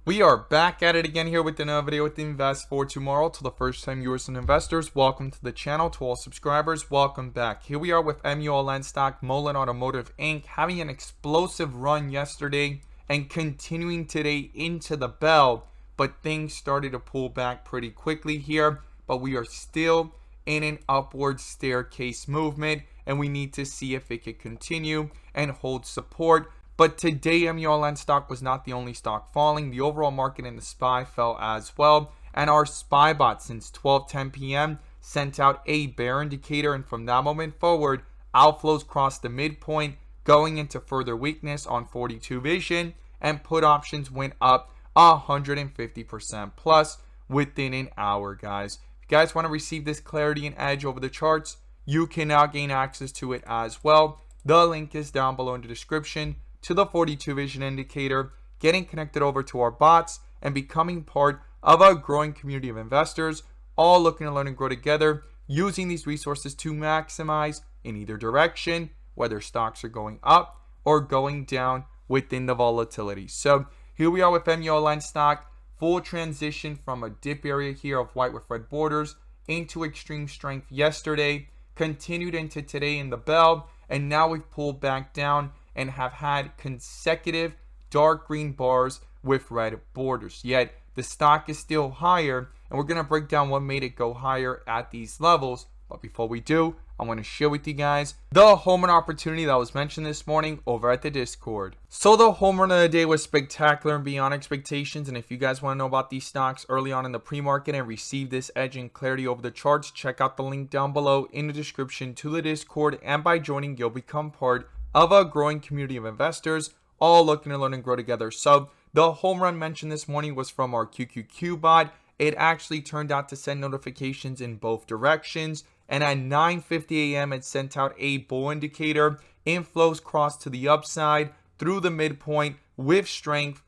We are back at it again here with another video with Invest for Tomorrow. To the first time viewers and investors, welcome to the channel. To all subscribers, welcome back. Here we are with MULLEN stock, Mullen Automotive Inc. having an explosive run yesterday and continuing today into the bell, but things started to pull back pretty quickly here, but we are still in an upward staircase movement and we need to see if it could continue and hold support. But today, MULLEN stock was not the only stock falling. The overall market in the SPY fell as well. And our SPY bot since 12:10 p.m. sent out a bear indicator. And from that moment forward, outflows crossed the midpoint, going into further weakness on 42 vision. And put options went up 150% plus within an hour, guys. If you guys want to receive this clarity and edge over the charts, you can now gain access to it as well. The link is down below in the description to the 42 vision indicator, getting connected over to our bots and becoming part of a growing community of investors, all looking to learn and grow together, using these resources to maximize in either direction, whether stocks are going up or going down within the volatility. So here we are with MULLEN stock, full transition from a dip area here of white with red borders into extreme strength yesterday, continued into today in the bell, and now we've pulled back down and have had consecutive dark green bars with red borders. Yet the stock is still higher, and we're going to break down what made it go higher at these levels. But before we do, I want to share with you guys the home run opportunity that was mentioned this morning over at the Discord. So the home run of the day was spectacular and beyond expectations. And if you guys want to know about these stocks early on in the pre-market and receive this edge and clarity over the charts, check out the link down below in the description to the Discord. And by joining, you'll become part of a growing community of investors, all looking to learn and grow together. So the home run mentioned this morning was from our QQQ bot. It actually turned out to send notifications in both directions. And at 9:50 a.m., it sent out a bull indicator. Inflows crossed to the upside through the midpoint with strength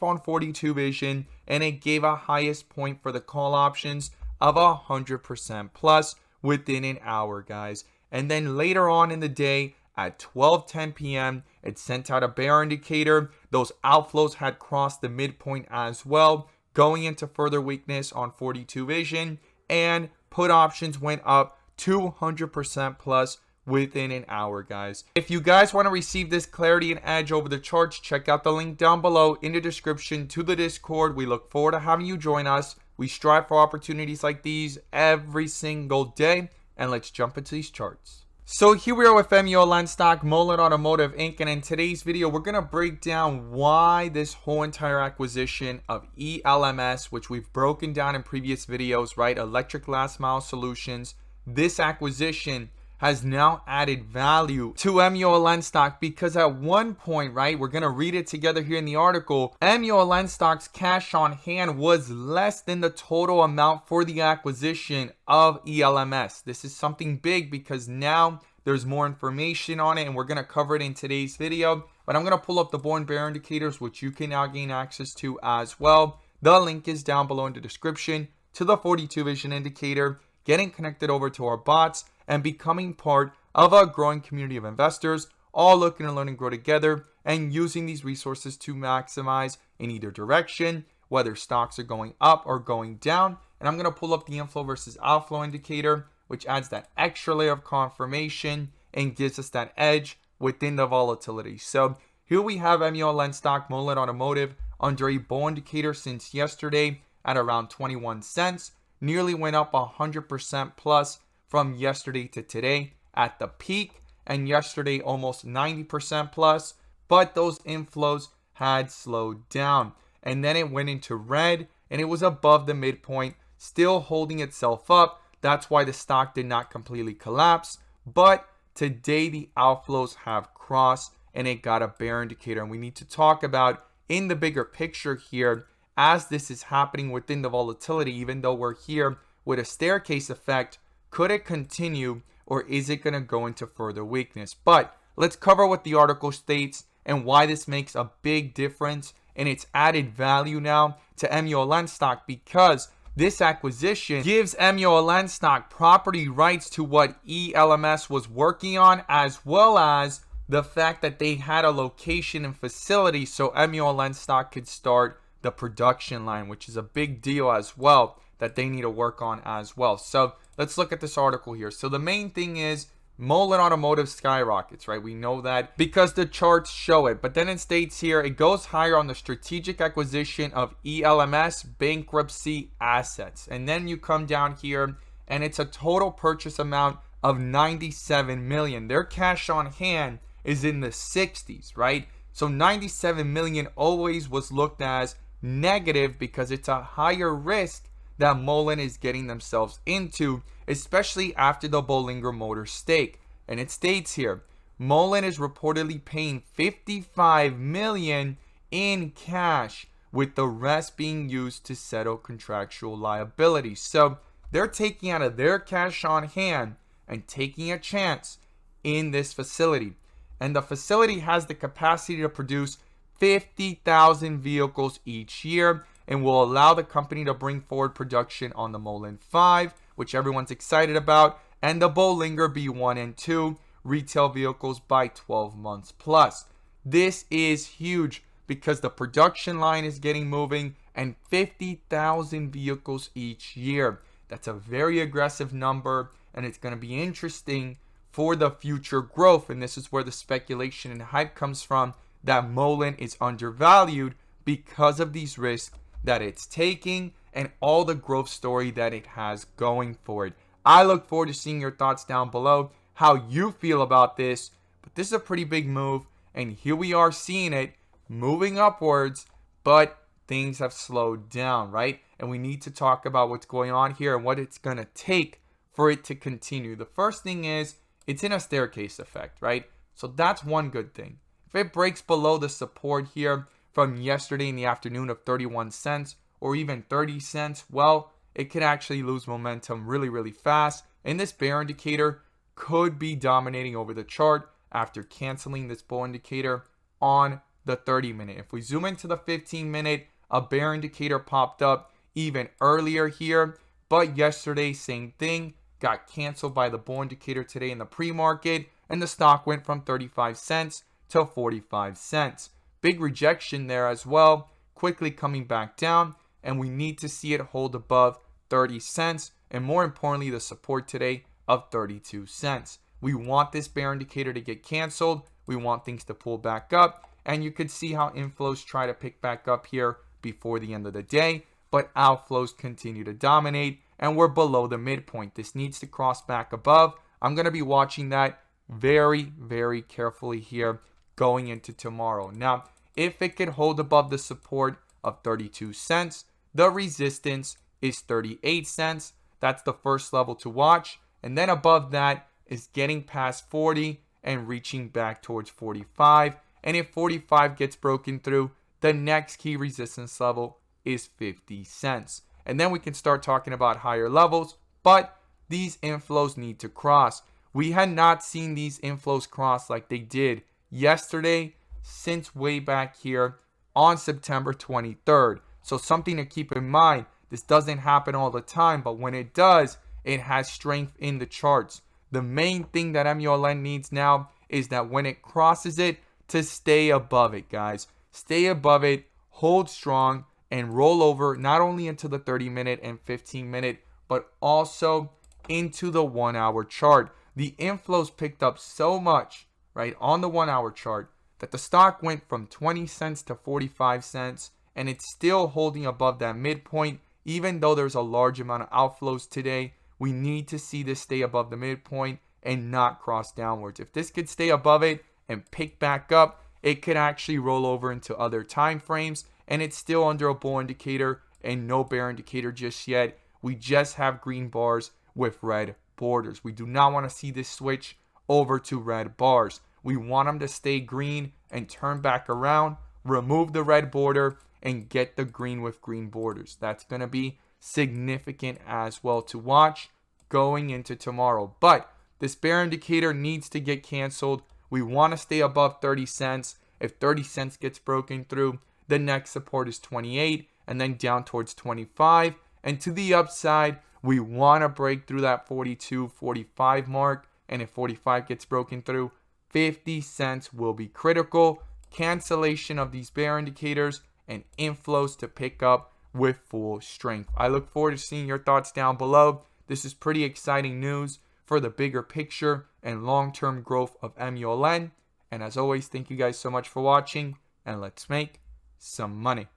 on 42 vision. And it gave a highest point for the call options of 100% plus within an hour, guys. And then later on in the day, at 12:10 p.m., it sent out a bear indicator. Those outflows had crossed the midpoint as well, going into further weakness on 42 vision, and put options went up 200% plus within an hour, guys. If you guys want to receive this clarity and edge over the charts, check out the link down below in the description to the Discord. We look forward to having you join us. We strive for opportunities like these every single day, and let's jump into these charts. So here we are with MULLEN stock, Mullen Automotive Inc. And in today's video, we're going to break down why this whole entire acquisition of ELMS, which we've broken down in previous videos, right? Electric last mile solutions. This acquisition has now added value to MULLEN stock because at one point, right, we're going to read it together here in the article, MULLEN stock's cash on hand was less than the total amount for the acquisition of ELMS. This is something big because now there's more information on it and we're going to cover it in today's video. But I'm going to pull up the bull and bear indicators, which you can now gain access to as well. The link is down below in the description to the 42 vision indicator, getting connected over to our bots and becoming part of a growing community of investors, all looking to learn and grow together and using these resources to maximize in either direction, whether stocks are going up or going down. And I'm going to pull up the inflow versus outflow indicator, which adds that extra layer of confirmation and gives us that edge within the volatility. So here we have MULLEN stock, Mullen Automotive, under a bull indicator since yesterday at around 21 cents, nearly went up 100% plus from yesterday to today at the peak, and yesterday almost 90% plus, but those inflows had slowed down and then it went into red and it was above the midpoint, still holding itself up. That's why the stock did not completely collapse, but today the outflows have crossed and it got a bear indicator. And we need to talk about in the bigger picture here as this is happening within the volatility, even though we're here with a staircase effect. Could it continue or is it going to go into further weakness? But let's cover what the article states and why this makes a big difference and its added value now to MULLEN stock, because this acquisition gives MULLEN stock property rights to what ELMS was working on, as well as the fact that they had a location and facility so MULLEN stock could start the production line, which is a big deal as well that they need to work on as well. So let's look at this article here. So the main thing is MULLEN automotive skyrockets, right? We know that because the charts show it. But then it states here, it goes higher on the strategic acquisition of ELMS bankruptcy assets. And then you come down here and it's a total purchase amount of 97 million. Their cash on hand is in the 60s, right? So 97 million always was looked as negative because it's a higher risk that MULLEN is getting themselves into, especially after the Bollinger Motors stake. And it states here, MULLEN is reportedly paying 55 million in cash, with the rest being used to settle contractual liabilities. So they're taking out of their cash on hand and taking a chance in this facility. And the facility has the capacity to produce 50,000 vehicles each year, and will allow the company to bring forward production on the MULLEN 5, which everyone's excited about, and the Bollinger B1 and 2 retail vehicles by 12 months plus. This is huge because the production line is getting moving, and 50,000 vehicles each year. That's a very aggressive number, and it's going to be interesting for the future growth. And this is where the speculation and hype comes from, that MULLEN is undervalued because of these risks that it's taking and all the growth story that it has going for it. I look forward to seeing your thoughts down below, how you feel about this. But this is a pretty big move, and here we are seeing it moving upwards, but things have slowed down, right? And we need to talk about what's going on here and what it's going to take for it to continue. The first thing is it's in a staircase effect, right? So that's one good thing. If it breaks below the support here from yesterday in the afternoon of 31 cents or even 30 cents, well, it could actually lose momentum really, really fast. And this bear indicator could be dominating over the chart after canceling this bull indicator on the 30-minute. If we zoom into the 15-minute, a bear indicator popped up even earlier here. But yesterday, same thing, got canceled by the bull indicator today in the pre-market. And the stock went from 35 cents to 45 cents. Big rejection there as well, quickly coming back down, and we need to see it hold above 30 cents, and more importantly, the support today of 32 cents. We want this bear indicator to get canceled. We want things to pull back up, and you could see how inflows try to pick back up here before the end of the day, but outflows continue to dominate, and we're below the midpoint. This needs to cross back above. I'm going to be watching that very, very carefully here going into tomorrow. Now, if it could hold above the support of 32 cents, the resistance is 38 cents. That's the first level to watch. And then above that is getting past 40 and reaching back towards 45. And if 45 gets broken through, the next key resistance level is 50 cents. And then we can start talking about higher levels, but these inflows need to cross. We had not seen these inflows cross like they did yesterday since way back here on September 23rd. So something to keep in mind. This doesn't happen all the time, but when it does, it has strength in the charts. The main thing that MULLEN needs now is that when it crosses it, to stay above it, guys. Stay above it, hold strong, and roll over not only into the 30-minute and 15-minute, but also into the 1-hour chart. The inflows picked up so much, right, on the 1-hour chart that the stock went from 20 cents to 45 cents, and it's still holding above that midpoint. Even though there's a large amount of outflows today, we need to see this stay above the midpoint and not cross downwards. If this could stay above it and pick back up, it could actually roll over into other time frames, and it's still under a bull indicator and no bear indicator just yet. We just have green bars with red borders. We do not want to see this switch over to red bars. We want them to stay green and turn back around, remove the red border, and get the green with green borders. That's going to be significant as well to watch going into tomorrow. But this bear indicator needs to get canceled. We want to stay above 30 cents. If 30 cents gets broken through, the next support is 28 and then down towards 25. And to the upside, we want to break through that 42, 45 mark. And if 45 gets broken through, 50 cents will be critical. Cancellation of these bear indicators and inflows to pick up with full strength. I look forward to seeing your thoughts down below. This is pretty exciting news for the bigger picture and long-term growth of MULN. And as always, thank you guys so much for watching, and let's make some money.